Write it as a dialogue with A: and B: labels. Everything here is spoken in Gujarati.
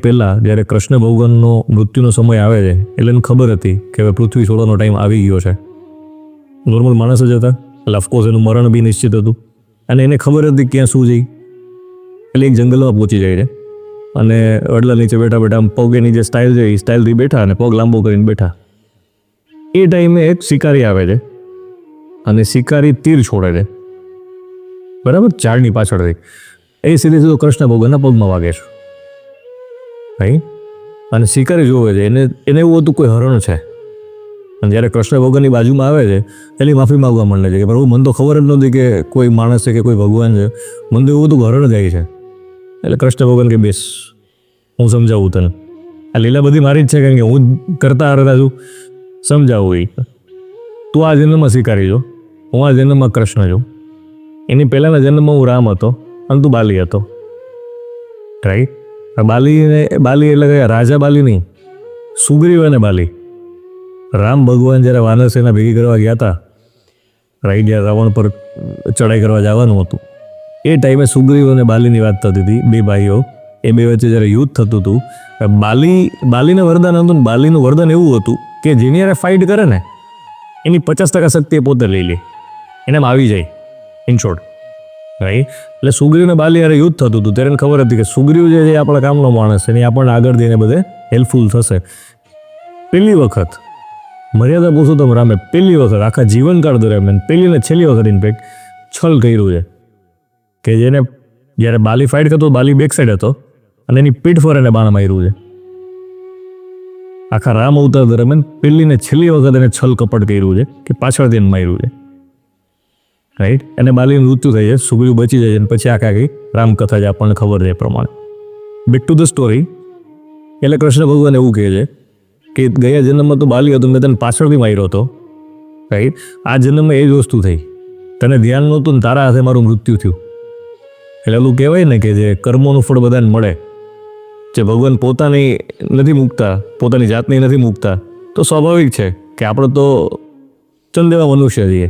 A: પહેલાં જ્યારે કૃષ્ણ ભગવાનનો મૃત્યુનો સમય આવે છે એટલે એને ખબર હતી કે હવે પૃથ્વી છોડવાનો ટાઈમ આવી ગયો છે. નોર્મલ માણસ જ હતા એટલે ઓફકોર્સ એનું મરણ બી નિશ્ચિત હતું અને એને ખબર હતી ક્યાં શું જઈ. એટલે એક જંગલમાં પહોંચી જાય છે અને વડલા નીચે બેઠા બેઠા આમ પગ એની જે સ્ટાઇલ છે એ સ્ટાઇલથી બેઠા અને પગ લાંબો કરીને બેઠા. એ ટાઈમે એક શિકારી આવે છે અને શિકારી તીર છોડે છે, બરાબર, ઝાડની પાછળથી. એ સીધે સીધો કૃષ્ણ ભગવાનના પગમાં વાગે છે. ભાઈ, અને શિકારી જોવે છે, એને એવું હતું કોઈ હરણ છે. અને જ્યારે કૃષ્ણ ભગવાનની બાજુમાં આવે છે એની માફી માગવા માંડે છે કે પ્રભુ મને તો ખબર જ નહોતી કે કોઈ માણસ છે કે કોઈ ભગવાન છે, મને તો એવું હતું કે હરણ જાય છે. એટલે કૃષ્ણ ભગવાન કે બેસ, હું સમજાવું તને. આ લીલા બધી મારી જ છે કારણ કે હું કરતા રહેતા છું, સમજાવું. એ તું આ જન્મમાં શિકારી છો, હું આ જન્મમાં કૃષ્ણ છું. એની પહેલાંના જન્મમાં હું રામ હતો અને તું બાલી હતો, રાઈટ? બાલી એટલે કયા રાજા બાલી નહીં, સુગ્રીવ અને બાલી. રામ ભગવાન જ્યારે વાનર સેના ભેગી કરવા ગયા હતા, રાઈટ, જ્યારે રાવણ પર ચડાઈ કરવા જવાનું હતું એ ટાઈમે સુગ્રીવ અને બાલીની વાત થતી હતી. બે ભાઈઓ, એ બે વચ્ચે જ્યારે યુદ્ધ થતું હતું, બાલીને વરદાન હતું ને બાલીનું વરદાન એવું હતું કે જેની યારે ફાઇટ કરે ને એની 50% શક્તિ એ પોતે લઈ લે, એને આવી જાય ઇન શોર્ટ, રાઈટ? એટલે સુગ્રીવ અને બાલી યારે યુદ્ધ થતું હતું ત્યારે એને ખબર હતી કે સુગ્રીવ જે છે આપણા કામનો માણસ છે, એની આપણને આગળ દઈને બધે હેલ્પફુલ થશે. પહેલી વખત મર્યાદા પુરુષોત્તમ રામે પહેલી વખત આખા જીવનકાળ દરમિયાન પહેલી ને છેલ્લી વખત ઇનફેક્ટ છલ કર્યું છે કે જેને જ્યારે બાલી ફાઇટ કરતો બાલી બેક સાઈડ હતો અને એની પીઠ પર એને બાણ માર્યું છે. આખા રામ અવતાર દરમિયાન પહેલી ને છેલ્લી વખત એને છલ કપટ કર્યું છે કે પાછળથી એને માર્યું છે, રાઈટ? અને બાલીનું મૃત્યુ થઈ જાય, સુગ્રીવ બચી જાય છે અને પછી આખી રામકથા જે આપણને ખબર છે એ પ્રમાણે. Back to the story. એટલે કૃષ્ણ ભગવાન એવું કહે છે કે ગયા જન્મમાં તો બાલી હતો, મેં તને પાછળથી માર્યો હતો, રાઈટ? આ જન્મમાં એ જ વસ્તુ થઈ, તને ધ્યાન નહોતું ને તારા હાથે મારું મૃત્યુ થયું. એટલે એવું કહેવાય ને કે જે કર્મોનું ફળ બધાને મળે, જે ભગવાન પોતાની નથી મૂકતા, પોતાની જાતની નથી મૂકતા, તો સ્વાભાવિક છે કે આપણે તો ચંદેવા મનુષ્ય છીએ.